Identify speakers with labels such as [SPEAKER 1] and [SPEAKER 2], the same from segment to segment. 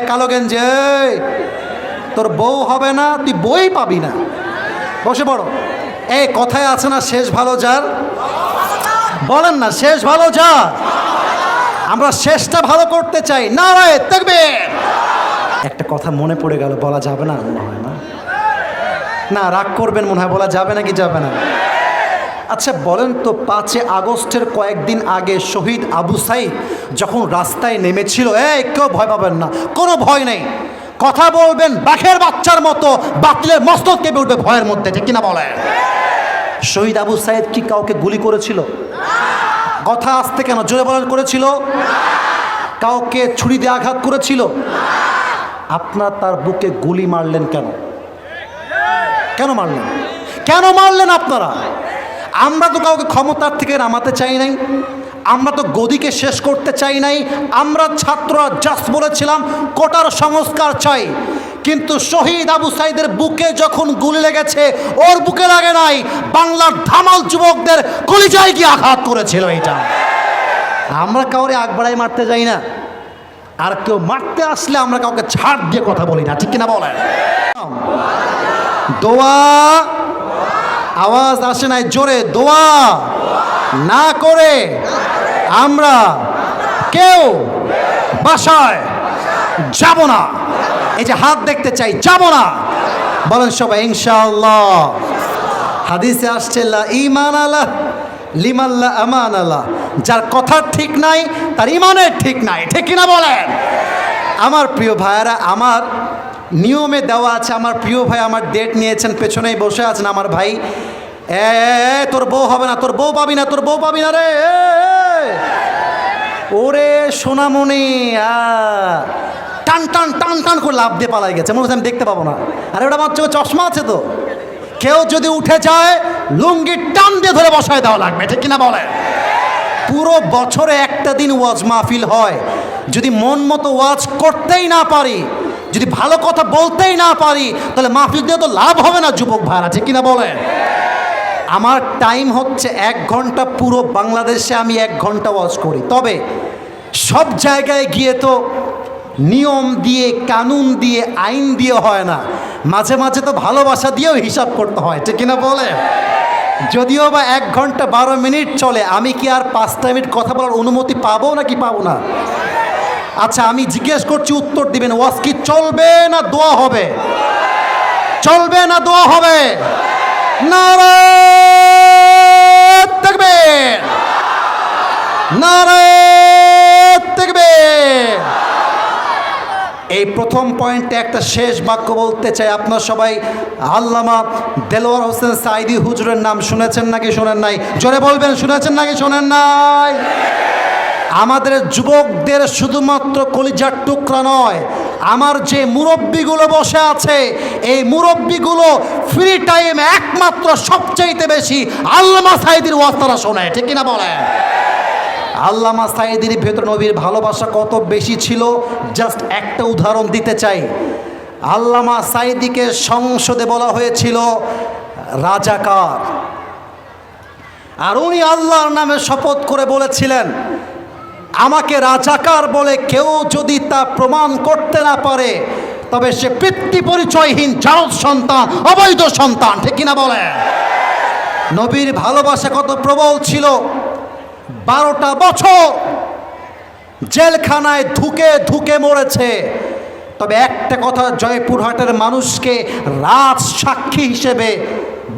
[SPEAKER 1] কালো গেঞ্জি, তোর বউ হবে না, তুই বই পাবি না, বসে পড়ো। এই কথায় আছে না, শেষ ভালো যার, বলেন না শেষ ভালো যার। আমরা শেষটা ভালো করতে চাই, নারায়ে তাকবীর। একটা কথা মনে পড়ে গেল, বলা যাবে না মনে হয়, না রাগ করবেন মনে হয়, বলা যাবে নাকি যাবে না? আচ্ছা বলেন তো, 5 আগস্টের কয়েকদিন আগে শহীদ আবু সাইদ যখন রাস্তায় নেমেছিল, কেউ ভয় পাবেন না, কোনো ভয় নেই, কথা বলবেন বাঘের বাচ্চার মতো, বাতিলের মস্তক কেঁপে উঠবে ভয়ের মধ্যে, ঠিক কিনা বলেন? শহীদ আবু সাইদ কি কাউকে গুলি করেছিল? কথা আসতে কেন, জোরে বলেন, করেছিল? কাউকে ছুরি দিয়ে আঘাত করেছিল? আপনার তার বুকে গুলি মারলেন কেন? কেন মারলেন? কেন মারলেন আপনারা? আমরা তো কাউকে ক্ষমতার থেকে নামাতে চাই নাই, আমরা তো গদিকে শেষ করতে চাই নাই। আমরা ছাত্ররা জাস্ট বলেছিলাম কোটার সংস্কার চাই, কিন্তু শহীদ আবু সাইদের বুকে যখন গুলি লেগেছে, ওর বুকে লাগে নাই, বাংলার ধামাল যুবকদের কলিজায় গিয়ে আঘাত করেছিল। এটা আমরা কাউরে আগ বাড়াই মারতে যাই না, আর কেউ মারতে আসলে আমরা কাউকে ছাড় দিয়ে কথা বলি না, ঠিক কিনা বলেন? দোয়া, আওয়াজ আসে নাই জোরে, দোয়া না করে আমরা কেউ বাসায় যাব না। এই যে হাত দেখতে চাই, যাব না, বলেন সবাই ইনশাআল্লাহ। হাদিসে আসছে লা ঈমান আলা লিমান লা আমান আলা, যার কথা ঠিক নাই তার ঈমানের ঠিক নাই, ঠিক কিনা বলেন? আমার প্রিয় ভাইয়েরা, আমার নিয়মে দেওয়া আছে, আমার প্রিয় ভাই আমার ডেট নিয়েছেন, পেছনেই বসে আছেন আমার ভাই, তোর বউ হবে না, তোর বউ পাবি না, তোর বউ পাবি না রে, ওরে সোনামণি, টান টান টান টান করে লাভ দিয়ে পালাই গেছে, মনে হচ্ছে আমি দেখতে পাবো না। আরে ওটা আমার চোখে চশমা আছে তো, কেউ যদি উঠে যায় লুঙ্গি টান দিয়ে ধরে বসায় দেওয়া লাগবে, ঠিক কিনা বলে? পুরো বছরে একটা দিন ওয়াজ মাহফিল হয়, যদি মন মতো ওয়াজ করতেই না পারি, যদি ভালো কথা বলতেই না পারি, তাহলে মাহফিল দিয়ে তো লাভ হবে না যুবক ভাইরা, ঠিক কিনা বলেন? আমার টাইম হচ্ছে 1 ঘন্টা, পুরো বাংলাদেশে আমি 1 ঘন্টা ওয়াজ করি, তবে সব জায়গায় গিয়ে তো নিয়ম দিয়ে, কানুন দিয়ে, আইন দিয়ে হয় না, মাঝে মাঝে তো ভালোবাসা দিয়েও হিসাব করতে হয়, ঠিক কিনা বলে? যদিও বা 1 ঘন্টা 12 মিনিট চলে, আমি কি আর 5টা মিনিট কথা বলার অনুমতি পাবো নাকি পাবো না? আচ্ছা আমি জিজ্ঞেস করছি, উত্তর দিবেন, ওয়াজ কি চলবে না দোয়া হবে? চলবে না দোয়া হবে? নারায়ে তাকবীর, নারায়ে তাকবীর। এই প্রথম পয়েন্টে একটা শেষ বাক্য বলতে চাই। আপনার সবাই আল্লামা দেলোয়ার হোসেন সাঈদী হুজুরের নাম শুনেছেন নাকি শোনেন নাই? জোরে বলবেন, শুনেছেন নাকি শোনেন নাই? আমাদের যুবকদের শুধুমাত্র কলিজার টুকরা নয়, আমার যে মুরব্বিগুলো বসে আছে, এই মুরব্বিগুলো ফ্রি টাইমে একমাত্র সবচাইতে বেশি আল্লামা সাঈদীর ওয়াজ তারা শোনে, ঠিক কিনা বলে? আল্লামা সাঈদীর ভেতর নবীর ভালোবাসা কত বেশি ছিল, জাস্ট একটা উদাহরণ দিতে চাই। আল্লামা সাঈদীকে সংসদে বলা হয়েছিল রাজাকার, আর উনি আল্লাহর নামে শপথ করে বলেছিলেন, আমাকে রাজাকার বলে কেউ যদি তা প্রমাণ করতে না পারে, তবে সে পিতৃ পরিচয়হীন জারজ সন্তান, অবৈধ সন্তান, ঠিক কিনা বলে? নবীর ভালোবাসা কত প্রবল ছিল, 12টা বছর জেলখানায় ধুকে ধুকে মরেছে। তবে একটা কথা জয়পুরহাটের মানুষকে রাজ সাক্ষী হিসেবে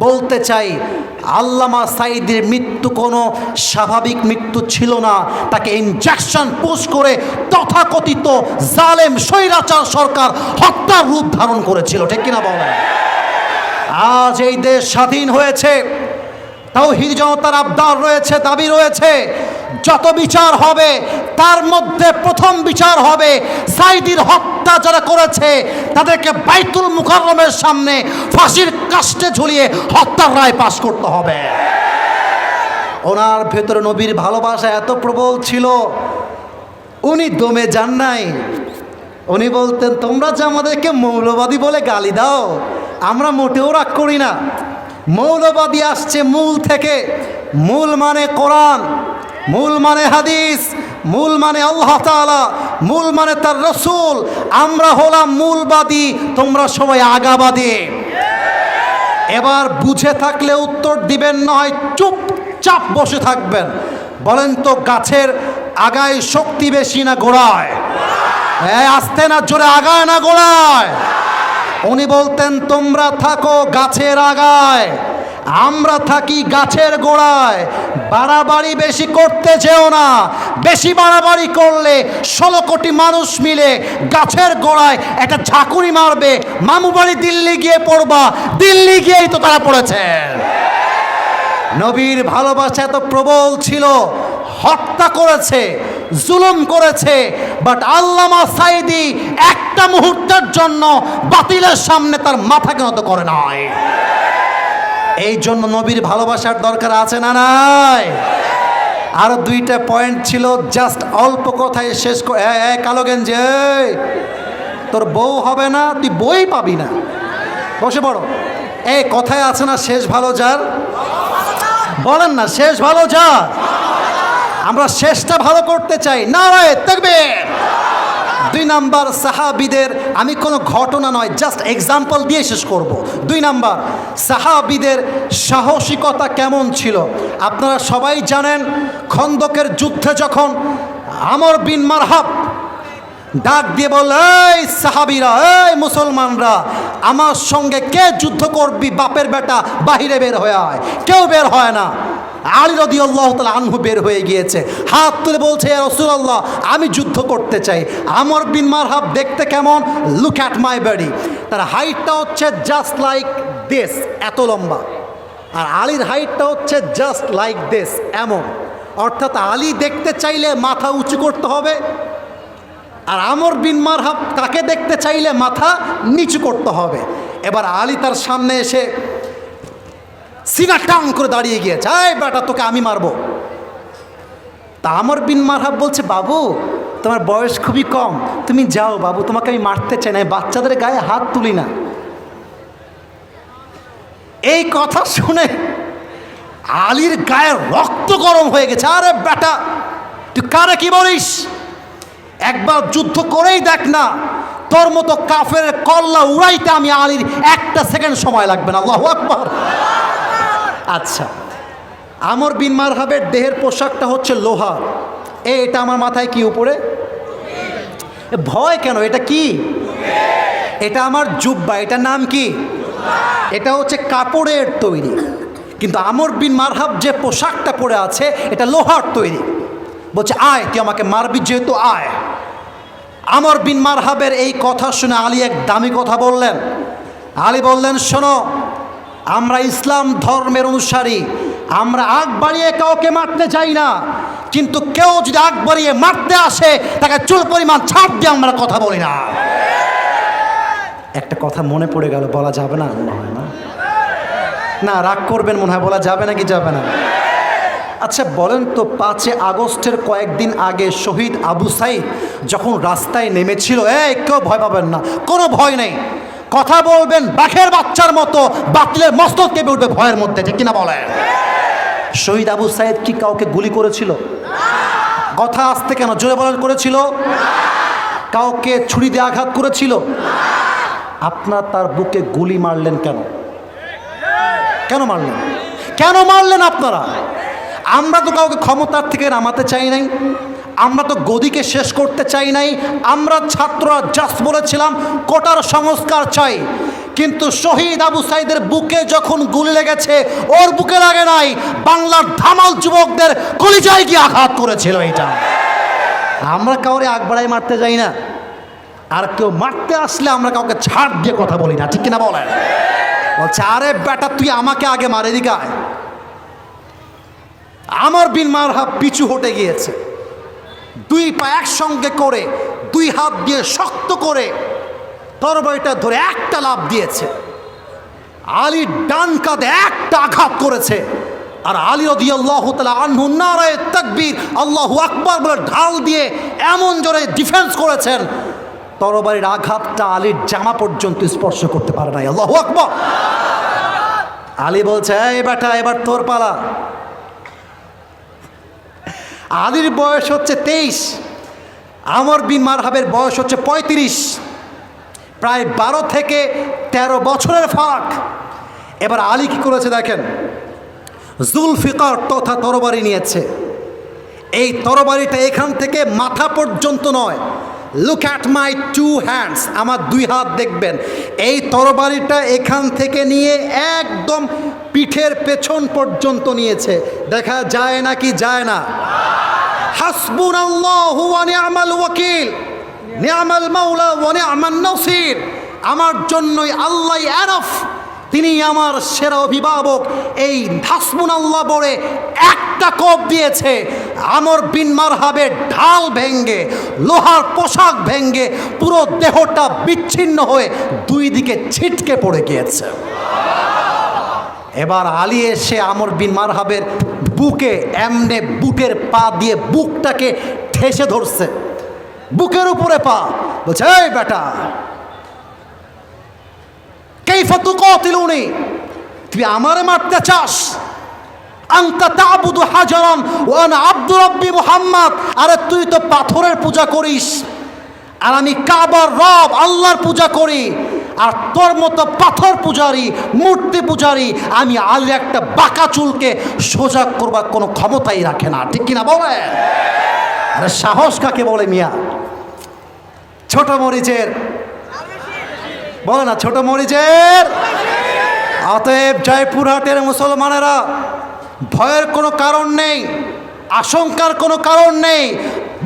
[SPEAKER 1] বলতে চাই, আল্লামা সাঈদীর মৃত্যু কোনো স্বাভাবিক মৃত্যু ছিল না, তাকে ইনজেকশন পুশ করে তথাকথিত জালেম স্বৈরাচার সরকার হত্যার রূপ ধারণ করেছিল, ঠিক কিনা বলেন? আজ এই দেশ স্বাধীন হয়েছে, তাওহীদ জনতার আবদার রয়েছে, দাবি রয়েছে, যত বিচার হবে তার মধ্যে প্রথম বিচার হবে সাঈদীর হত্যা যারা করেছে তাদেরকে বাইতুল মুকাররমের সামনে ফাঁসির কাস্টে ঝুলিয়ে হত্যার রায় পাশ করতে হবে। ওনার ভেতরে নবীর ভালোবাসা এত প্রবল ছিল, উনি দমে যান নাই। উনি বলতেন, তোমরা যে আমাদেরকে মৌলবাদী বলে গালি দাও, আমরা মোটেও রাগ করি না। মৌলবাদী আসছে মূল থেকে, মূল মানে কোরআন, মূল মানে হাদিস, মূল মানে আল্লাহ তাআলা, মূল মানে তার রসুল। আমরা হলাম মূলবাদী, তোমরা সবাই আগাবাদী। এবার বুঝে থাকলে উত্তর দিবেন, নয় চুপচাপ বসে থাকবেন। বলেন তো, গাছের আগায় শক্তি বেশি না গোড়ায়? আসতে না জোরে, আগায় না গোড়ায়? উনি বলতেন তোমরা থাকো গাছের আগায়, আমরা থাকি গাছের গোড়ায়। বাড়াবাড়ি বেশি করতে যেও না, বেশি বাড়াবাড়ি করলে 16 কোটি মানুষ মিলে গাছের গোড়ায় একটা ঝাঁকুনি মারবে, মামু বাড়ি দিল্লি গিয়ে পড়বা। দিল্লি গিয়েই তো তারা পড়েছে। নবীর ভালোবাসা এত প্রবল ছিল, হত্যা করেছে, জুলুম করেছে, বাট আল্লামা সাঈদী একটা মুহূর্তের জন্য বাতিলের সামনে তার মাথাকে নত করে নাই। এই জন্য নবীর ভালোবাসার দরকার আছে না নাই? আরো 2টা পয়েন্ট ছিল, জাস্ট অল্প কথায় শেষ করে। কালো গেঞ্জি, তোর বউ হবে না, তুই বই পাবি না। বসে পড়ো। এই কথায় আছে না, শেষ ভালো যার? বলেন না, শেষ ভালো যার। আমরা শেষটা ভালো করতে চাই। নারায়ে তাকবীর। 2 নাম্বার, সাহাবীদের, আমি কোনো ঘটনা নয়, জাস্ট এক্সাম্পল দিয়ে শেষ করব। 2 নাম্বার, সাহাবীদের সাহসিকতা কেমন ছিল আপনারা সবাই জানেন। খন্দকের যুদ্ধে যখন আমর বিন মারহাব ডাক দিয়ে বলল, এই সাহাবীরা, এই মুসলমানরা, আমার সঙ্গে কে যুদ্ধ করবি? বাপের বেটা বাহিরে বের হয়ে আয়। কেউ বের হয় না। আলী রাদিয়াল্লাহু তাআলা আনহু বের হয়ে গিয়েছে, হাত তুলে বলছে, ইয়া রাসূলুল্লাহ, আমি যুদ্ধ করতে চাই। আমর বিন মারহাব দেখতে কেমন? Look at my body. তার হাইটটা হচ্ছে জাস্ট লাইক দিস, এত লম্বা। আর আলীর হাইটটা হচ্ছে জাস্ট লাইক দিস, এমন। অর্থাৎ আলী দেখতে চাইলে মাথা উঁচু করতে হবে, আর আমর বিন মারহাব তাকে দেখতে চাইলে মাথা নিচু করতে হবে। এবার আলী তার সামনে এসে সিনা টান করে দাঁড়িয়ে গিয়েছে, এই বেটা তোকে আমি মারবো। তা আমর বিন মারহাব বলছে, বাবু তোমার বয়স খুবই কম, তুমি যাও বাবু, তোমাকে আমি মারতে চাই না, বাচ্চাদের গায়ে হাত তুলি না। এই কথা শুনে আলীর গায়ে রক্ত গরম হয়ে গেছে। আরে বেটা, তুই কারে কি বলিস? একবার যুদ্ধ করেই দেখ না, তোর মতো কাফের কল্লা উড়াইতে আমি আলীর 1 সেকেন্ড সময় লাগবে না। আল্লাহু আকবার। আচ্ছা, আমর বিন মারহাবের দেহের পোশাকটা হচ্ছে লোহা। এটা আমার মাথায় কি উপরে? ভয় কেন? এটা কি? এটা আমার জুব্বা। এটার নাম কি? এটা হচ্ছে কাপড়ের তৈরি। কিন্তু আমর বিন মারহাব যে পোশাকটা পরে আছে, এটা লোহার তৈরি। বলছে, আয়, তুই আমাকে মারবি যেহেতু আয়। আমর বিন মারহাবের এই কথা শুনে আলী এক দামি কথা বললেন। আলী বললেন, শোনো, আমরা ইসলাম ধর্মের অনুসারী, আমরা আগ বাড়িয়ে কাউকে মারতে চাই না, কিন্তু কেউ যদি আগ বাড়িয়ে মারতে আসে তাকে চুল পরিমাণ ছাড় দিয়ে আমরা কথা বলি না। একটা কথা মনে পড়ে গেল, বলা যাবে না? না, রাগ করবেন মনে হয়, বলা যাবে না কি যাবে না? আচ্ছা বলেন তো, 5 আগস্টের কয়েকদিন আগে শহীদ আবু সাঈদ যখন রাস্তায় নেমেছিল, কেউ ভয় পাবেন না, কোনো ভয় নেই, কথা বলবেন বাঘের বাচ্চার মতো, বাতিলের মস্তক কেঁপে উঠবে ভয়ের মধ্যে, ঠিক কিনা বলেন? শহীদ আবু সাঈদ কি কাউকে গুলি করেছিল? কথা আসতে কেন, জোরে বলেন, করেছিল? কাউকে ছুরি দিয়ে আঘাত করেছিল? আপনার তার বুকে গুলি মারলেন কেন? কেন মারলেন? কেন মারলেন আপনারা? আমরা তো কাউকে ক্ষমতার থেকে নামাতে চাই নাই, আমরা তো গদিকে শেষ করতে চাই নাই। আমরা ছাত্ররা জাস্ট বলেছিলাম কোটার সংস্কার চাই। কিন্তু শহীদ আবু সাঈদের বুকে যখন গুলি লেগেছে, ওর বুকে লাগে নাই, বাংলার ধামাল যুবকদের কলিজায় গিয়ে আঘাত করেছিল। এটা আমরা কাউরে আগ বাড়াই মারতে যাই না, আর কেউ মারতে আসলে আমরা কাউকে ছাড় দিয়ে কথা বলি না, ঠিক কিনা বলেন? বলছে, আরে বেটা তুই আমাকে আগে মারে দিকায়। আমর বিন মারহাব পিছু হটে গিয়েছে, 2 পা একসঙ্গে করে 2 হাত দিয়ে শক্ত করে তরবারিটা ধরে একটা লাফ দিয়েছে। আলীর ডান কাঁধে একটা আঘাত করেছে, আর আলী রাদিয়াল্লাহু তাআলা আনহু নারায়ে তাকবীর, আল্লাহু আকবার বলে ঢাল দিয়ে এমন জোরে ডিফেন্স করেছেন, তরবারির আঘাতটা আলীর জামা পর্যন্ত স্পর্শ করতে পারে নাই। আল্লাহু আকবার। আলী বলছে, এই বেটা এবার তোর পালা। আলীর বয়স হচ্ছে 23, আমর বিন মারহাবের বয়স হচ্ছে 35, প্রায় 12 থেকে 13 বছরের ফারাক। এবার আলী কি করেছে দেখেন, জুলফিকার তথা তরবারি নিয়েছে। এই তরবারিটা এখান থেকে মাথা পর্যন্ত নয়, লুক অ্যাট মাই 2 হ্যান্ডস, আমার 2 হাত দেখবেন। এই তরবারিটা এখান থেকে নিয়ে একদম পিঠের পেছন পর্যন্ত নিয়েছে। দেখা যায় না কি যায় না? হাসবুনাল্লাহু ওয়া নি'মাল ওয়াকিল, নি'মাল মাওলা ওয়া নি'মান নাসির। আমার জন্যই আল্লাহ এনাফ, তিনি আমার সেরা অভিভাবক। এই হাসবুনাল্লাহ বলে একটা কোপ দিয়েছে, আমর বিন মারহাবের ঢাল ভেঙ্গে, লোহার পোশাক ভেঙ্গে পুরো দেহটা বিচ্ছিন্ন হয়ে 2 দিকে ছিটকে পড়ে গিয়েছে। এবার আলী এসে আমর বিন মারহাবের বুকে এমনে বুকের পা দিয়ে বুকটাকে ঠেসে ধরছে, বুকের উপরে পা, বলছে এই বেটা, কাইফা তুকাতিলুনি, তুই আমারে মারতে চাস? আনতা তা'বুদু হাজারান ওয়া আনা আব্দু রাব্বি মুহাম্মদ, আরে তুই তো পাথরের পূজা করিস আর আমি কাবার রব আল্লাহর পূজা করি, আর তোর মতো পাথর পূজারি, মূর্তি পূজারি আমি আলী একটা বাঁকা চুলকে সোজা করবার কোনো ক্ষমতাই রাখে না, ঠিক কিনা বলে? আরে সাহস কাকে বলে মিয়া? ছোট মরিচের বলে না, ছোট মরিচের। অতএব জয়পুরহাটের মুসলমানেরা, ভয়ের কোনো কারণ নেই, আশঙ্কার কোনো কারণ নেই।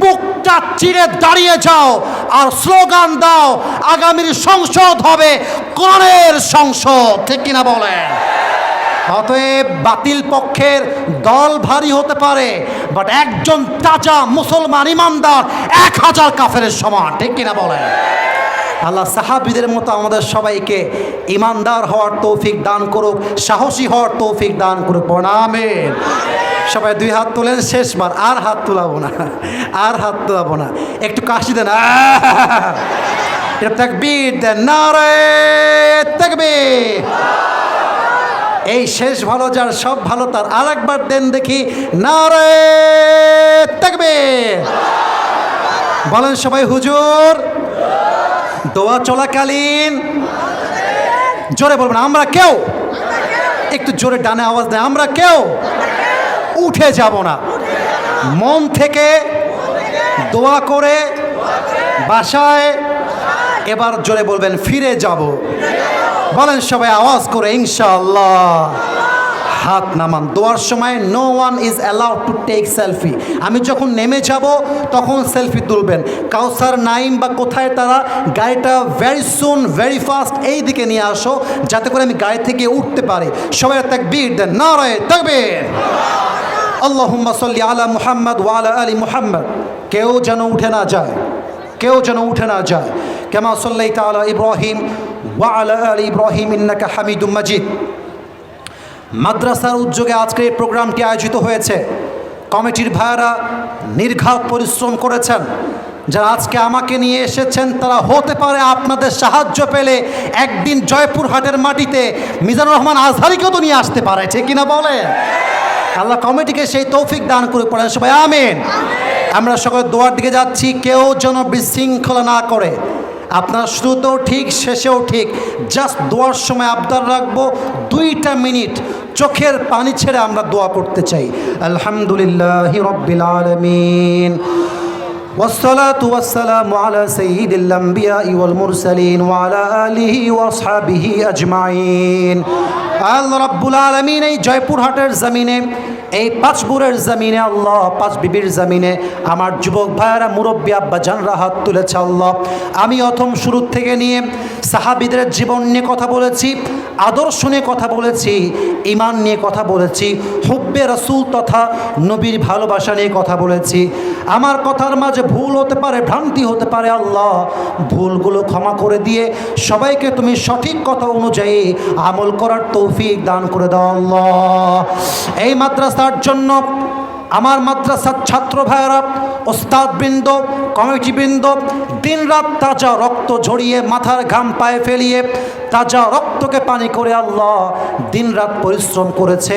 [SPEAKER 1] বুকটা চিরে দাঁড়িয়ে যাও আর স্লোগান দাও, আগামীর সংসদ হবে কোরআনের সংসদ, ঠিক কিনা বলে? অতএব বাতিল পক্ষের দল ভারী হতে পারে, বাট একজন তাজা মুসলমান ইমানদার 1000 কাফেরের সমান, ঠিক কিনা বলে? আল্লাহ সাহাবীদের মতো আমাদের সবাইকে ইমানদার হওয়ার তৌফিক দান করুক, সাহসী হওয়ার তৌফিক দান করুক। আমিন। সবাই 2 হাত তোলেন, শেষবার আর হাত তোলাবো না, আর হাত তোলাবো না, একটু কাশি দেন, তাকবীর দেন, নারে তাকবীর। এই শেষ ভালো যার, সব ভালো তার, আর একবার দেন দেখি, নারে তাকবীর। বলেন সবাই হুজুর। দোয়া চলাকালীন জোরে বলবেন, আমরা কেউ, একটু জোরে ডানে আওয়াজ দেয়, আমরা কেউ উঠে যাব না। মন থেকে দোয়া করে বাসায় এবার জোরে বলবেন ফিরে যাব। বলেন সবাই আওয়াজ করে ইনশাআল্লাহ। হাত নামান। দোয়ার সময় no one is allowed to take selfie. আমি যখন নেমে যাব তখন সেলফি তুলবেন। কাউসার, নাইম বা কোথায় তারা, গাড়িটা ভেরি সুন ভেরি ফাস্ট এই দিকে নিয়ে আসো, যাতে করে আমি গাড়ি থেকে উঠতে পারি। সবাই তাকবীর দেন, নারে তাকবীর। আল্লাহুম্মা সাল্লি আলা মুহাম্মদ ওয়া আলা আলি মুহাম্মদ। কেউ যেন উঠে না যায়, কেউ যেন উঠে না যায়। কামা সাল্লাইতা আলা ইব্রাহিম ওয়া আলা আলি ইব্রাহিম ইন্নাকা হামিদুম মাজিদ। মাদ্রাসার উদ্যোগে আজকের এই প্রোগ্রামটি আয়োজিত হয়েছে। কমিটির ভাইয়েরা নির্ঘাত পরিশ্রম করেছেন। যারা আজকে আমাকে নিয়ে এসেছেন তারা হতে পারে আপনাদের সাহায্য পেলে একদিন জয়পুরহাটের মাটিতে মিজানুর রহমান আজহারিকেও তো নিয়ে আসতে পারে, ঠিক কিনা বলে? আল্লাহ কমিটিকে সেই তৌফিক দান করে পড়েন সবাই আমিন। আমরা সকলে দোয়ার দিকে যাচ্ছি, কেউ যেন বিশৃঙ্খলা না করে। আপনার শুরুতেও ঠিক শেষেও ঠিক, জাস্ট দোয়ার সময় আবদার রাখবো 2টা মিনিট চোখের পানি ছেড়ে আমরা দোয়া করতে চাই। আলহামদুলিল্লাহি রাব্বিল আলামিন والصلاة والسلام على سيد الأنبياء والمرسلين وعلى آله وأصحابه أجمعين। আল্লাহ রাব্বুল আলামিন এই জয়পুরহাটের জমিনে, এই পাঁচপুরের জমিনে, আল্লাহ পাঁচ বিবির জমিনে আমার যুবক ভাইয়েরা, মুরব্বী আব্বা জানরা হাত তুলেছে। আল্লাহ আমি প্রথম শুরু থেকে নিয়ে সাহাবীদের জীবন নিয়ে কথা বলেছি, আদর্শ নিয়ে কথা বলেছি, ঈমান নিয়ে কথা বলেছি, হুব্বে রাসূল তথা নবীর ভালোবাসা নিয়ে কথা বলেছি। আমার কথার মাঝে ভুল হতে পারে, ভ্রান্তি হতে পারে, আল্লাহ ভুলগুলো ক্ষমা করে দিয়ে সবাইকে তুমি সঠিক কথা অনুযায়ী আমল করার তৌফিক দান করে দাও আল্লাহ। এই মাদ্রাসার জন্য আমার মাদ্রাসার ছাত্র ভাইয়েরা, ওস্তাদবৃন্দ, কমিটিবৃন্দ দিনরাত তাজা রক্ত ঝরিয়ে, মাথার ঘাম পায়ে ফেলিয়ে তাজা রক্তকে পানি করে আল্লাহ দিনরাত পরিশ্রম করেছে,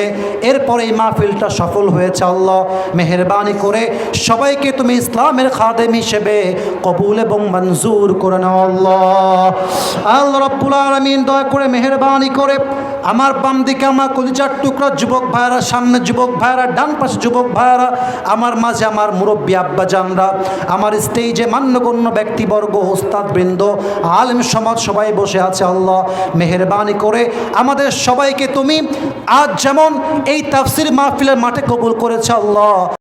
[SPEAKER 1] এরপরে এই মাহফিলটা সফল হয়েছে। আল্লাহ মেহেরবানি করে সবাইকে তুমি ইসলামের খাদেম হিসেবে কবুল এবং মঞ্জুর করে নাও আল্লাহ। আল্লাহ রাব্বুল আলামিন দয়া করে মেহেরবানি করে আমার বাম দিকে আমার কলিজার টুকরা যুবক ভাইরা, সামনে যুবক ভাইরা, ডান পাশে যুবক ভাইরা, আমার মাঝে আমার মুরব্বী আব্বা জানরা, আমার স্টেজে মান্যগণ্য ব্যক্তিবর্গ, ওস্তাদ বৃন্দ, আলেম সমাজ সবাই বসে আছে। আল্লাহ মেহেরবানি করে আমাদের সবাইকে তুমি আজ যেমন এই তাফসীর মাহফিলের মাঠে কবুল করেছে আল্লাহ,